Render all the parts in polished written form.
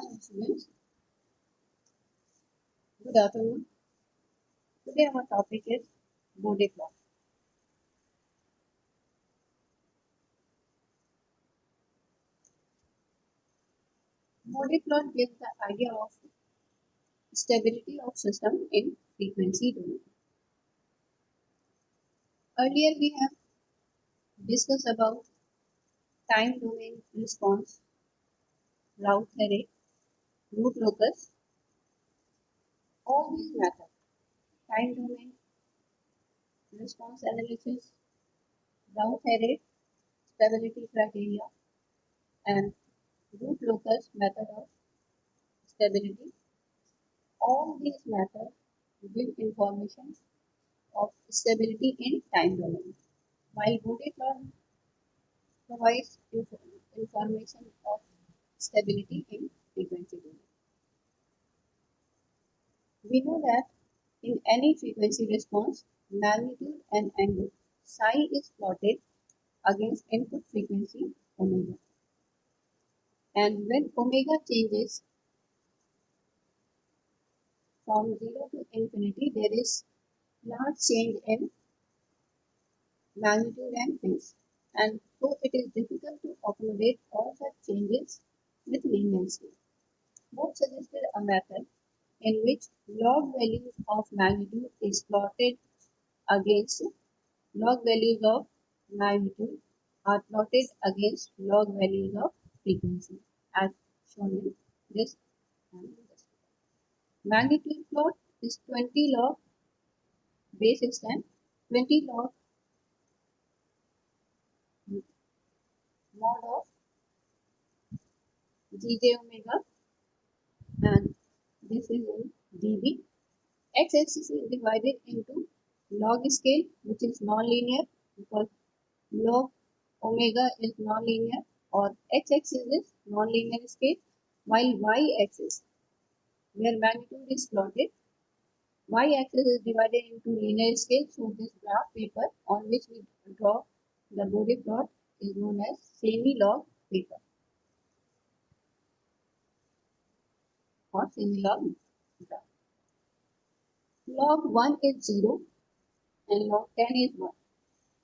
Hello students, good afternoon. Today our topic is Bode plot. Bode plot gives the idea of stability of system in frequency domain. Earlier we have discussed about time domain response, route array, root locus, all these methods, time domain response analysis, route array, stability criteria, and root locus method of stability. All these methods give information of stability in time domain, while Bode plot provides information of stability in frequency domain. We know that in any frequency response, magnitude and angle psi is plotted against input frequency omega. And when omega changes from 0 to infinity, there is large change in magnitude and phase. And so it is difficult to accommodate all such changes with linear scale. Both suggested a method in which log values of magnitude is plotted against log values of magnitude are plotted against log values of frequency as shown in this and this. Magnitude plot is 20 log base extent, 20 log mod of gj omega, and this is in dB. X-axis is divided into log scale, which is non-linear because log omega is non-linear, or x-axis is non-linear scale, while y-axis, where magnitude is plotted, y-axis is divided into linear scale. So this graph paper on which we draw the Bode plot is known as semi-log paper or semi-log graph. Log 1 is 0 and log 10 is 1.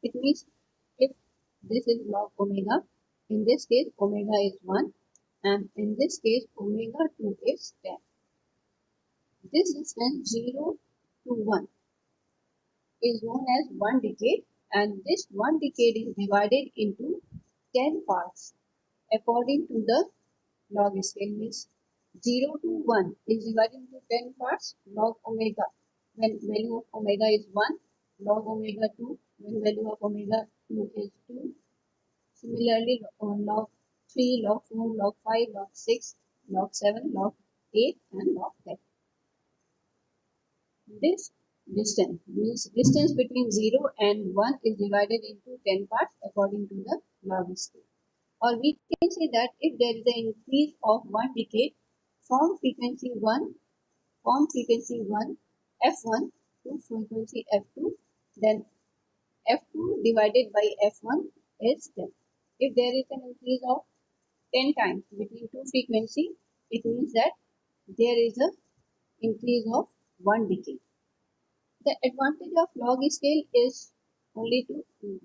It means if this is log omega, in this case omega is 1, and in this case omega 2 is 10. This distance 0 to 1 is known as 1 decade, and this 1 decade is divided into 10 parts according to the log scale. Means 0 to 1 is divided into 10 parts. Log omega, when value of omega is 1, log omega 2, when value of omega 2 is 2. Similarly, on log 3, log 4, log 5, log 6, log 7, log 8, and log 10. This distance means distance between 0 and 1 is divided into 10 parts according to the log scale. Or we can say that if there is an increase of 1 decade from frequency 1 f1 to frequency f2, then f2 divided by f1 is 10. If there is an increase of 10 times between two frequency, it means that there is a increase of 1 decade. The advantage of log scale is only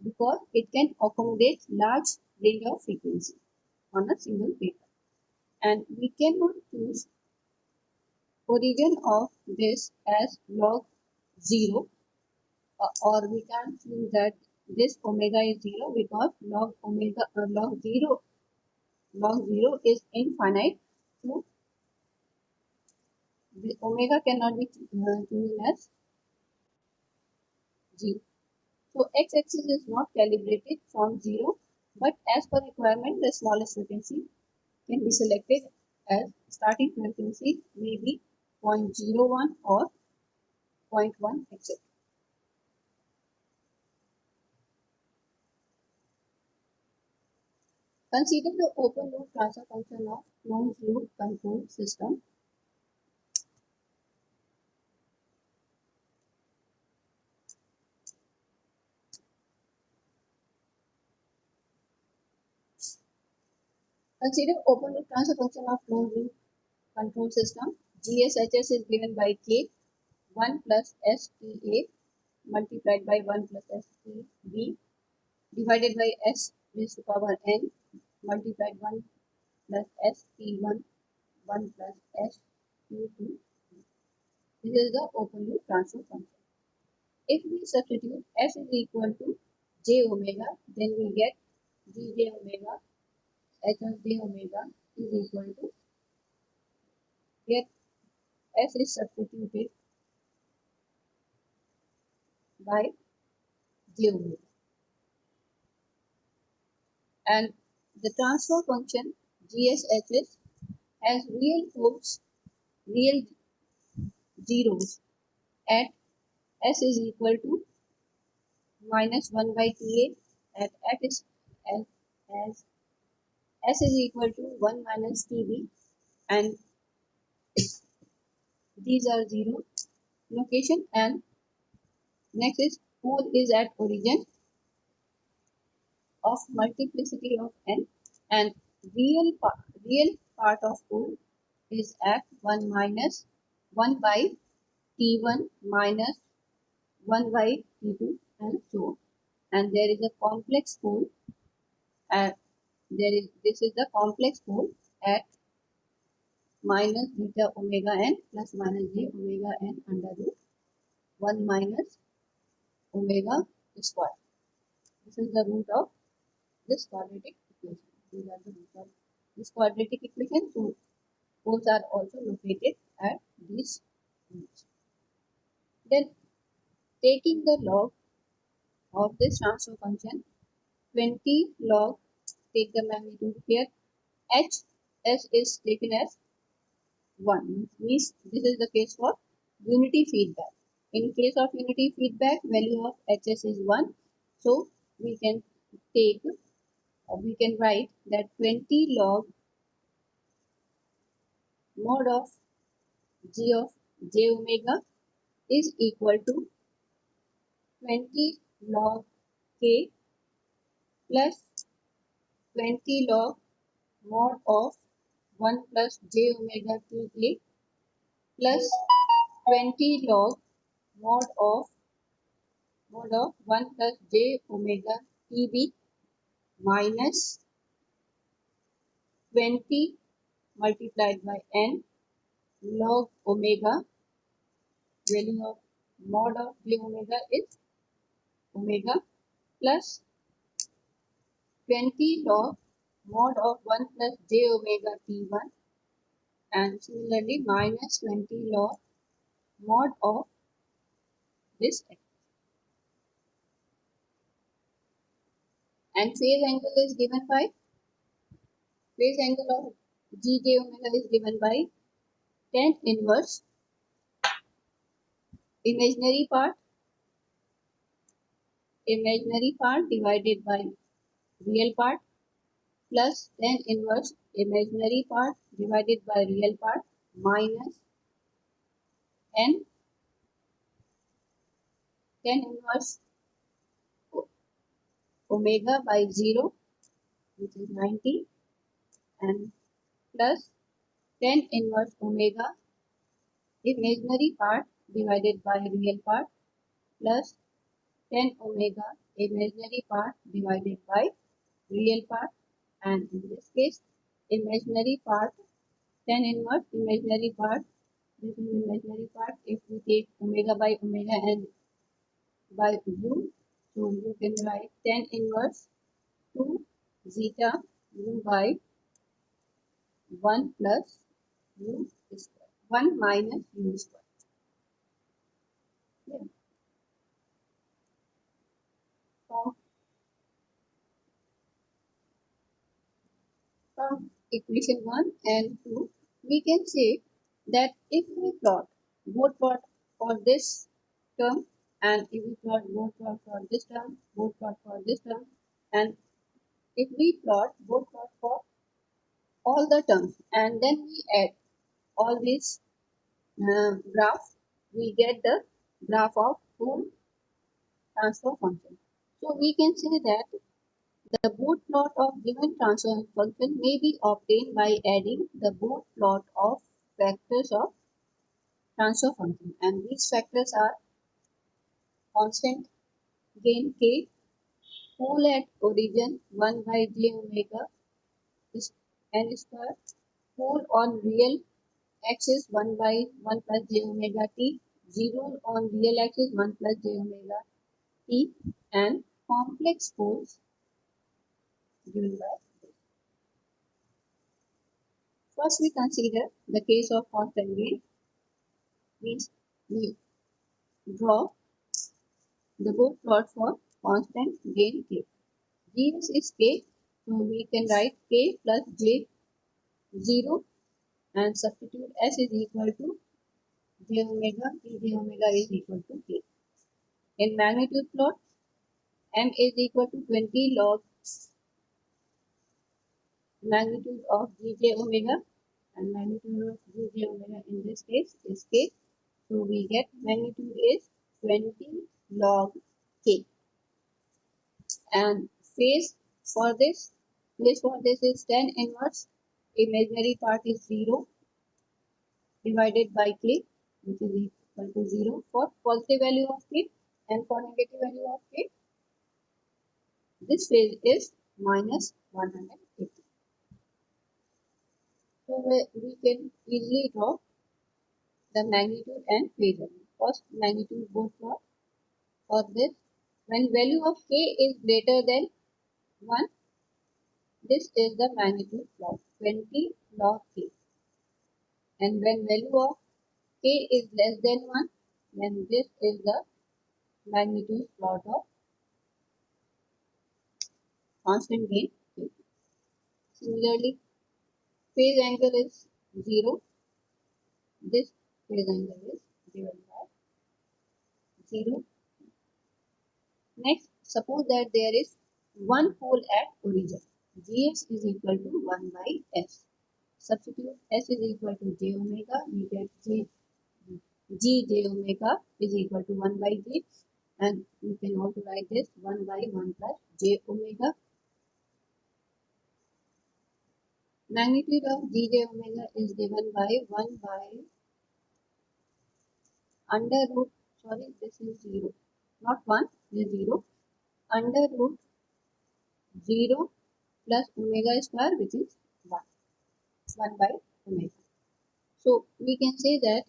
because it can accommodate large range of frequency on a single paper, and we cannot choose origin of this as log 0, or we can choose that this omega is 0 because log 0 is infinite, so the omega cannot be chosen as 0. So x-axis is not calibrated from 0, but as per requirement the smallest frequency can be selected as starting frequency may be 0.01 or 0.1, etc. Consider the open loop transfer function of closed loop control system. Consider open loop transfer function of closed loop control system. GSHS is given by K 1 plus STA multiplied by 1 plus STB divided by S raised to power n multiplied 1 plus ST1 1 plus ST2. This is the open loop transfer function. If we substitute S is equal to j omega, then we get dj omega h of j omega is equal to, here S is substituted by j omega, and the transfer function GSHS has real poles, real zeros at S is equal to minus 1 by Ta, at F is as S is equal to 1 minus Tb, and these are zero location, and next is pole is at origin of multiplicity of n, and real part of pole is at 1 minus 1 by T1 minus 1 by T2 and so on. And there is a complex pole at this is the complex pole at minus beta omega n plus minus j omega n under root 1 minus omega square. This is the root of this quadratic equation. These are the root of this quadratic equation. So poles are also located at these roots. Then taking the log of this transfer function, 20 log, take the magnitude here, h s is taken as 1, means this is the case for unity feedback. In case of unity feedback, value of hs is 1. So we can take, we can write that 20 log mod of g of j omega is equal to 20 log k plus 20 log mod of 1 plus j omega t a plus 20 log mod of 1 plus j omega tb minus 20 multiplied by n log omega, value of mod of j omega is omega, plus 20 log mod of 1 plus j omega t1, and similarly minus 20 log mod of this x. And phase angle is given by, phase angle of gj omega is given by tan inverse imaginary part divided by real part plus tan inverse imaginary part divided by real part minus n tan inverse omega by 0, which is 90, and plus tan inverse omega imaginary part divided by real part plus tan omega imaginary part divided by real part, and in this case imaginary part, tan inverse imaginary part, this is imaginary part. If we take omega by omega and by u, so you can write tan inverse 2 zeta u by 1 plus u square, 1 minus u square. Yeah. From equation 1 and 2, we can say that if we plot both plot for this term, and if we plot both plot for this term, both plot for this term, and if we plot both plot for all the terms, and then we add all these graph, we get the graph of full transfer function. So we can say that the both plot of given transfer function may be obtained by adding the both plot of factors of transfer function, and these factors are constant gain k, pole at origin 1 by j omega is n square, pole on real axis 1 by 1 plus j omega t, 0 on real axis 1 plus j omega t, and complex poles given by this. First we consider the case of constant gain, means we draw the Booth plot for constant gain k. Gs is k, so we can write k plus j 0 and substitute s is equal to j omega, j omega is equal to k. In magnitude plot, m is equal to 20 log magnitude of gj omega, and magnitude of gj omega in this case is k. So we get magnitude is 20 log k. And phase for this is tan inverse. Imaginary part is 0 divided by k, which is equal to 0 for positive value of k, and for negative value of k, this phase is minus 180. So we can easily draw the magnitude and phase value. First magnitude both plot for this. When value of k is greater than 1, this is the magnitude plot 20 log k. And when value of k is less than 1, then this is the magnitude plot of constant gain k. Similarly, phase angle is 0. This phase angle is given by 0. Next, suppose that there is one pole at origin. Gs is equal to 1 by s. Substitute s is equal to j omega. We get j omega is equal to 1 by j. And we can also write this 1 by 1 plus j omega. Magnitude of gj omega is given by 1 by under root, this is 0, not 1, this is 0, under root 0 plus omega square, which is 1 by omega. So we can say that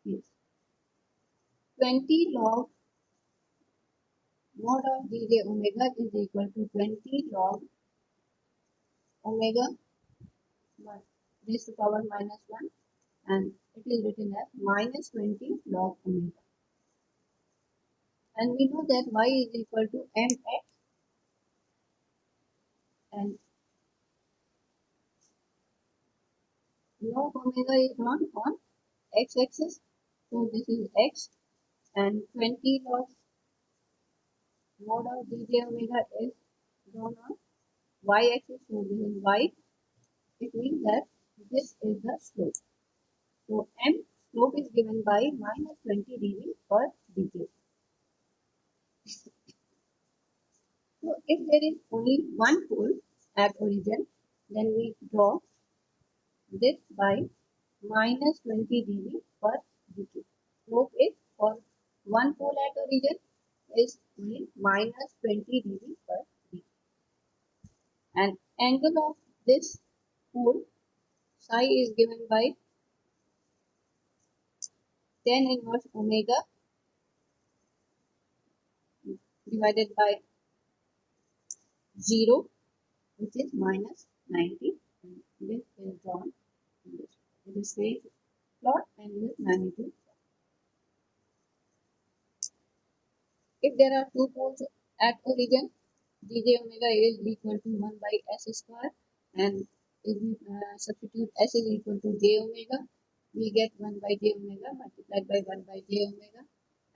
yes, 20 log mod of dj omega is equal to 20 log omega raised to power minus 1, and it is written as minus 20 log omega. And we know that y is equal to mx, and log omega is drawn on x-axis. So this is x, and 20 log mod of dj omega is drawn on y-axis. So this is y. It means that this is the slope. So m slope is given by minus 20 dB per decade. So if there is only one pole at origin, then we draw this by minus 20 dB per decade. Slope is for one pole at origin is only minus 20 dB per decade. And angle of this pole psi is given by tan inverse omega divided by 0, which is minus 90. And this is drawn in this. It is phase plot and this magnitude. If there are two poles at origin, dj omega is equal to 1 by s square, and if we substitute s is equal to j omega, we get 1 by j omega multiplied by 1 by j omega,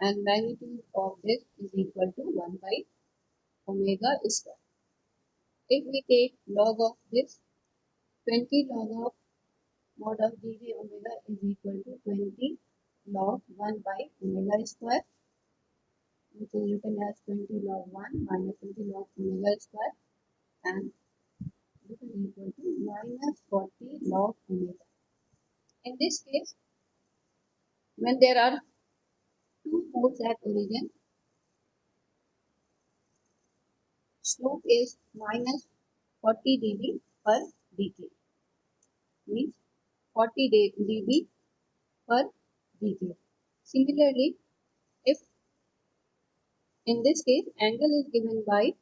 and magnitude of this is equal to 1 by omega square. If we take log of this, 20 log of mod of dj omega is equal to 20 log 1 by omega square. which is written as 20 log 1 minus 20 log omega square, and this is equal to minus 40 log omega. In this case, when there are two poles at origin, slope is minus 40 dB per decade, means 40 dB per decade. Similarly, if in this case angle is given by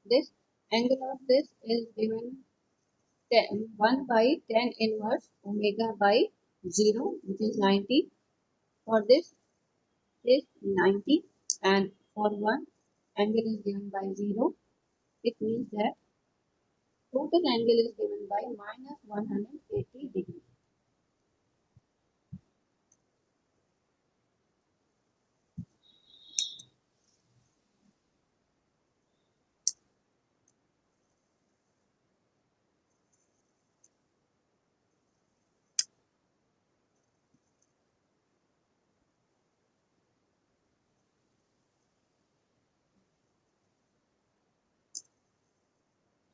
this, angle of this is given 1 by 10 inverse omega by 0, which is 90. For this is 90, and for 1 angle is given by 0. It means that total angle is given by minus 180 degrees.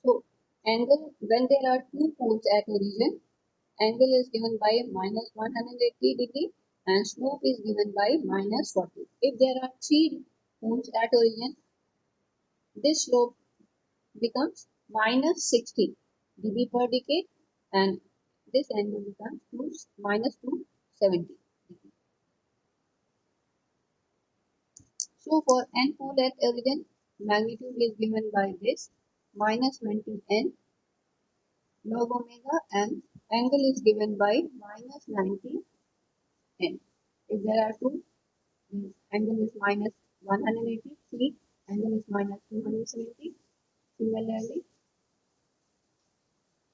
So angle, when there are two poles at origin, angle is given by minus 180 degree and slope is given by minus 40. If there are three poles at origin, this slope becomes minus 60 dB per decade, and this angle becomes minus 270 degrees. So for n pole at origin, magnitude is given by this minus 20 n log omega, and angle is given by minus 90 n. If there are two, angle is minus 180, 3, angle is minus 270. Similarly,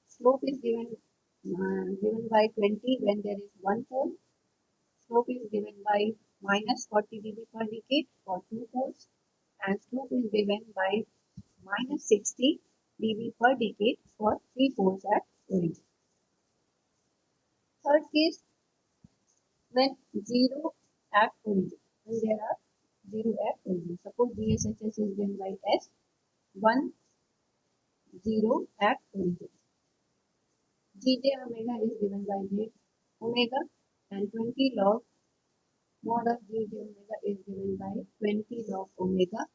slope is given by 20 when there is one pole. Slope is given by minus 40 dB per decade for two poles, and slope is given by minus 60 dB per decade for three poles at origin. Third case, when zero at origin. When there are zero at origin. Suppose GSHS is given by S, 1, 0 at origin. GJ omega is given by J omega, and 20 log mod of GJ omega is given by 20 log omega,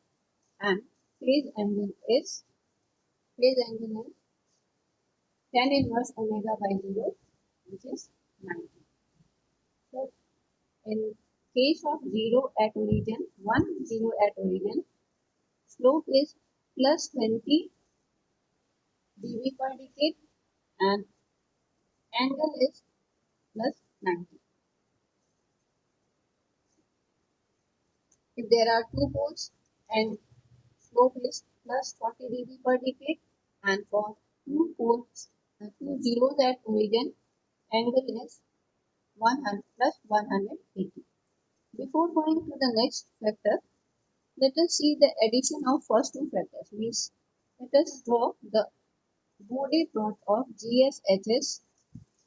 and phase angle is 10 inverse omega by 0, which is 90. So in case of 0 at origin, 1, 0 at origin, slope is plus 20 dB per decade and angle is plus 90. If there are two poles and slope is plus 40 dB per decade, and for two poles, two zeros at origin, angle is 100 plus 180. Before going to the next factor, let us see the addition of first two factors. Means let us draw the Bode plot of GSHS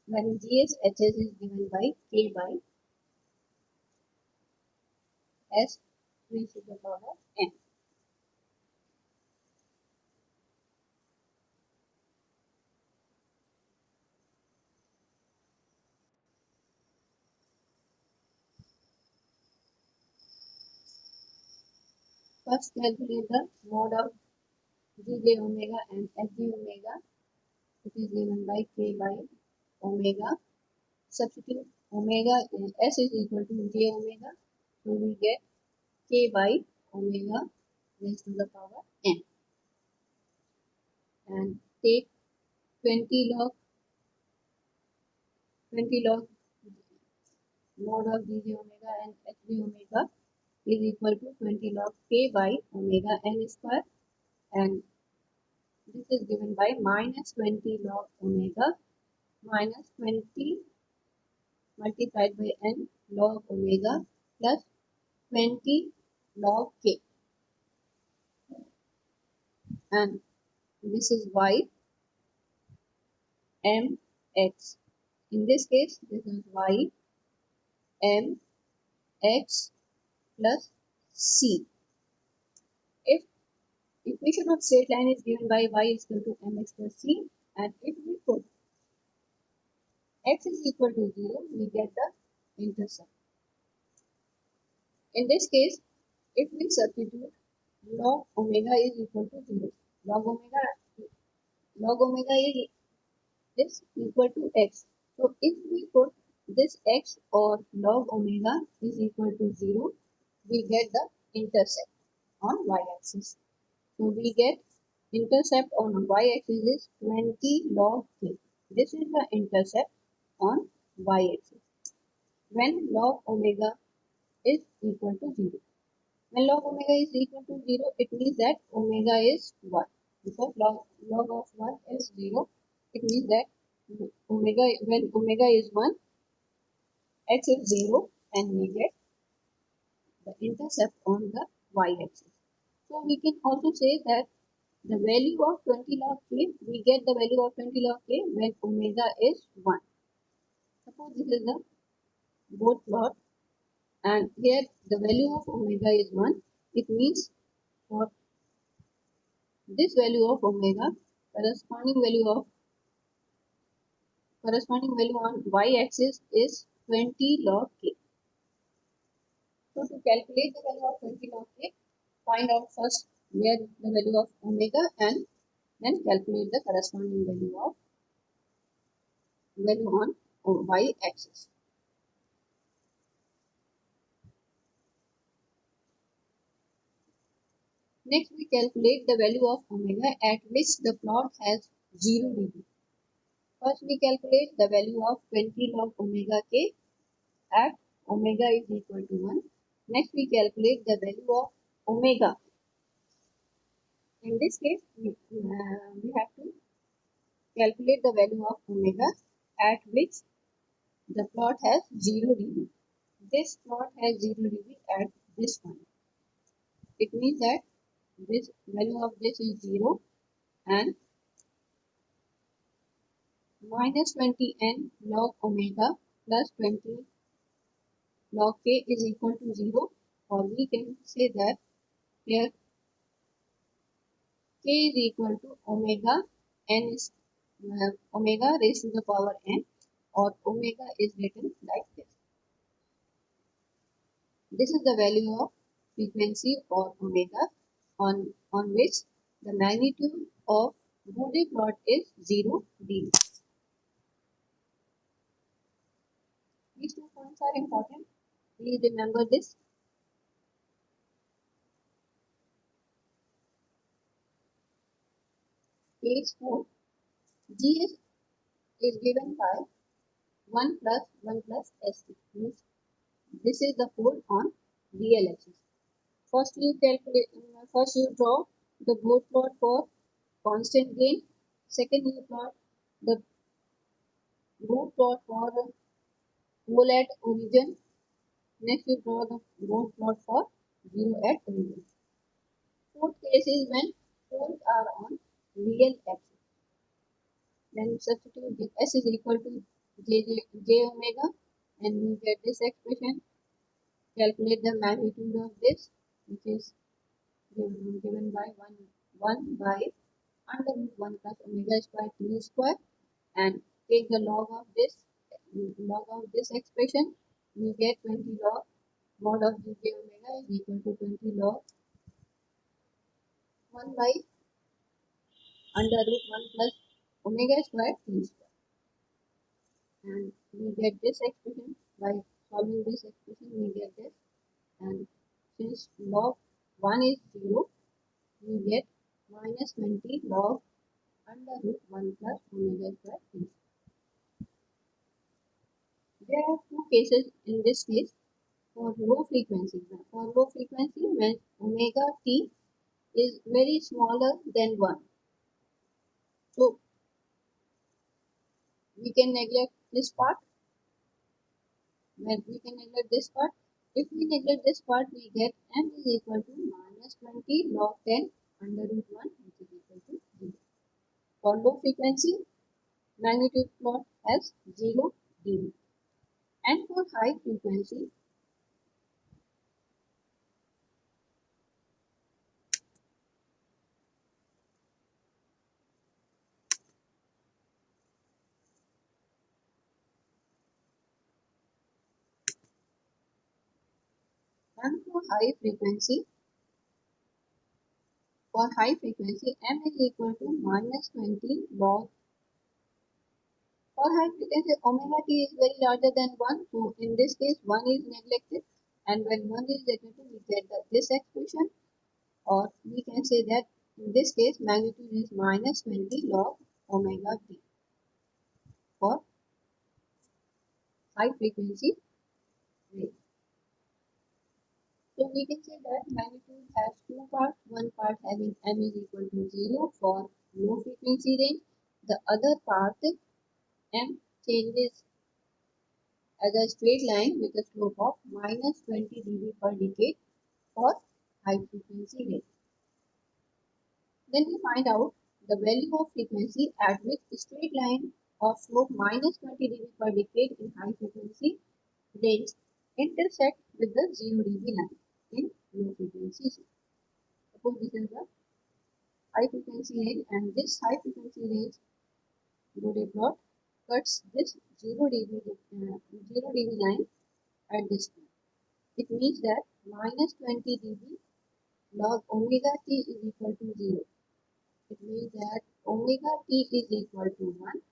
when GSHS is given by K by S raised to the power n. First calculate the mode of Gj omega and Sj omega, which is given by K by omega. Substitute omega in S is equal to J omega, so we get K by omega raised to the power n, and take 20 log mod of Gj omega and Hj omega is equal to 20 log K by omega n square, and this is given by minus 20 log omega minus 20 multiplied by n log omega plus 20 log k, and this is y m x. In this case, this is y m x plus c. If equation of straight line is given by y is equal to mx plus c, and if we put x is equal to 0, we get the intercept. In this case, if we substitute log omega is equal to 0, log omega is equal to x. So if we put this x or log omega is equal to 0, we get the intercept on y-axis. So we get intercept on y-axis is 20 log k. This is the intercept on y-axis when log omega is equal to 0. When log omega is equal to 0, it means that omega is 1. Because log of 1 is 0, it means that when omega is 1, x is 0, and we get the intercept on the y-axis. So we can also say that the value of 20 log k, we get the value of 20 log k when omega is 1. Suppose this is the both plot, and here the value of omega is 1. It means for this value of omega, corresponding value on y-axis is 20 log k. So to calculate the value of 20 log k, find out first where the value of omega and then calculate the corresponding value on y-axis. Next, we calculate the value of omega at which the plot has 0 degree. First, we calculate the value of 20 log omega k at omega is equal to 1. Next, we calculate the value of omega. In this case, we have to calculate the value of omega at which the plot has 0 degree. This plot has 0 degree at this point. It means that this value of this is 0 and minus 20n log omega plus 20 log k is equal to 0, or we can say that here k is equal to omega n is omega raised to the power n, or omega is written like this. This is the value of frequency or omega on which the magnitude of Bode plot is 0 dB. These 2 points are important. Please remember this. Page 4. G is given by 1 plus 1 plus ST. Means this is the pole on real axis. First you draw the Bode plot for constant gain. Second, you plot the Bode plot for pole at origin. Next, you draw the Bode plot for 0 at origin. Fourth case is when poles are on real axis. Then substitute S is equal to j omega, and we get this expression. Calculate the magnitude of this, which is given by 1 by under root 1 plus omega square t square, and take the log of this expression. We get 20 log mod of j omega is equal to 20 log 1 by under root 1 plus omega square t square, and we get this expression. By solving this expression, we get this, and since log 1 is 0, we get minus 20 log under root 1 plus omega square t. There are 2 cases in this case for low frequency. For low frequency, when omega t is very smaller than 1. So we can neglect this part. When we can neglect this part, if we neglect this part, we get m is equal to minus 20 log 10 under root 1, which is equal to 0. For low frequency, magnitude plot has 0 dB. And for high frequency, And for high frequency, m is equal to minus 20 log. For high frequency, omega t is very larger than 1. So in this case, 1 is neglected. And when 1 is neglected, we get this expression. Or we can say that in this case, magnitude is minus 20 log omega t for high frequency wave. So we can say that magnitude has two parts. One part having m is equal to 0 for low frequency range. The other part m changes as a straight line with a slope of minus 20 dB per decade for high frequency range. Then we find out the value of frequency at which straight line of slope minus 20 dB per decade in high frequency range intersect with the 0 dB line in low frequency. Suppose this is the high frequency range and this high frequency range Bode plot cuts this 0 dB line at this point. It means that minus 20 dB log omega t is equal to 0. It means that omega t is equal to 1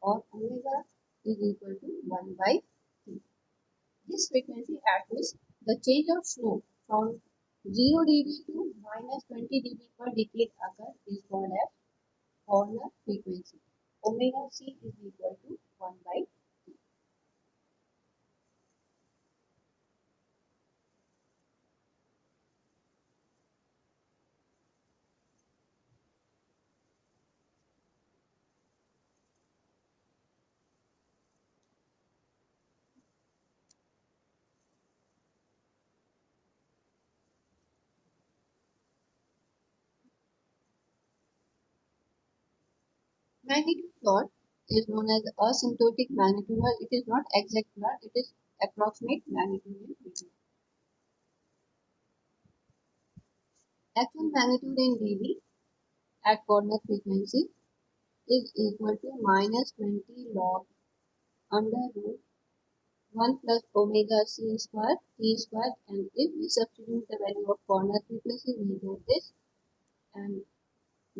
or omega is equal to 1 by t. This frequency at which the change of slope from 0 dB to minus 20 dB per decade occurs is called as corner frequency. Omega c is equal to 1 by t. Magnitude plot is known as asymptotic magnitude. Well, it is not exact plot, it is approximate magnitude in dB. Actual magnitude in dB at corner frequency is equal to minus 20 log under root 1 plus omega c square t square, and if we substitute the value of corner frequency we get this, and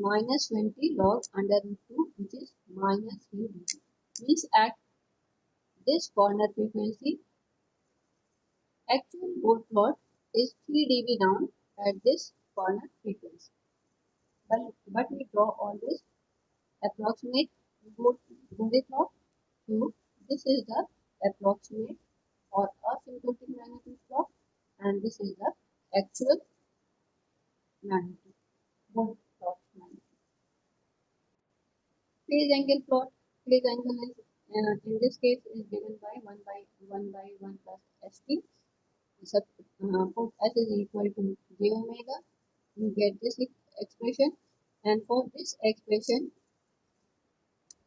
minus 20 log under root 2 which is minus 3 dB. Means at this corner frequency actual Bode plot is 3 dB down at this corner frequency. But we draw always approximate Bode plot. So this is the approximate or asymptotic magnitude plot, and this is the actual magnitude Bode plot magnitude. Phase angle plot. Phase angle is in this case is given by 1 by 1 plus st. Put s is equal to j omega. We get this expression, and for this expression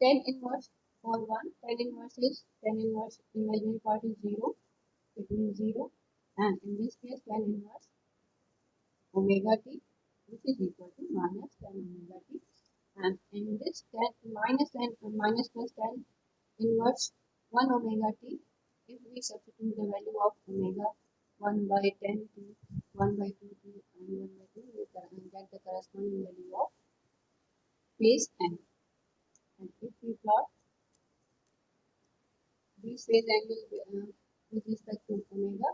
tan inverse for 1, tan inverse imaginary part is 0, it means 0, and in this case tan inverse omega t which is equal to minus tan omega t, and in this minus plus tan inverse 1 omega t, if we substitute the value of omega 1 by 10 to 1 by 2 to and 1 by 2, we can get the corresponding value of phase angle. And if we plot these phase angle with respect to omega,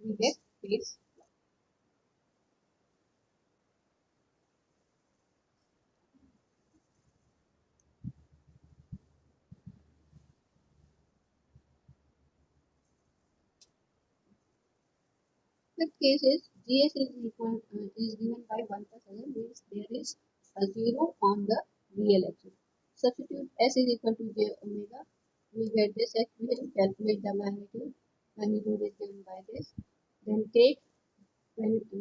we get phase. Fifth case is GS is given by 1 plus other, means there is a 0 on the real axis. Substitute S is equal to J omega. We get this expression, calculate the magnitude. Magnitude is given by this. Then take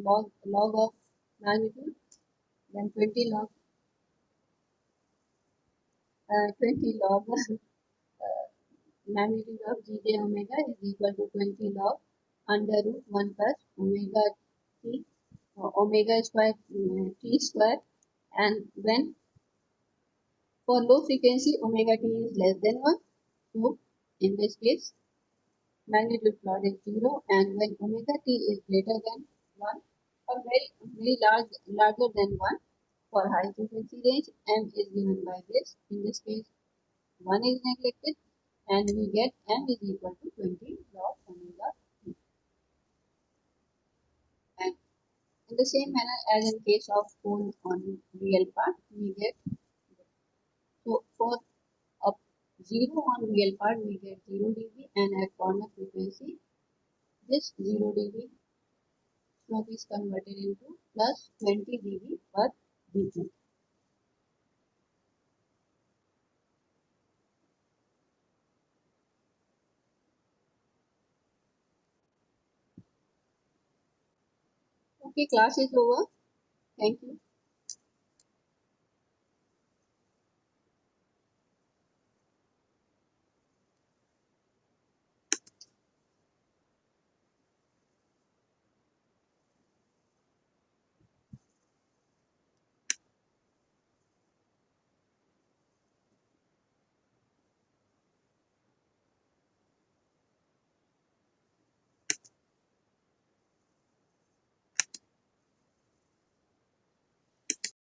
log of magnitude, then 20 log 20 log magnitude of Gj omega is equal to 20 log under root 1 plus omega t omega square t square, and when for low frequency omega t is less than 1, so in this case magnitude plot is 0, and when omega t is greater than 1 or very larger than 1 for high frequency range, m is given by this. In this case, 1 is neglected, and we get m is equal to 20 log omega t. And in the same manner as in case of pole on real part, we get, so for up 0 on real part we get 0 dB, and at corner frequency this 0 dB slope is converted into plus 20 dB per dB. Okay, class is over. Thank you.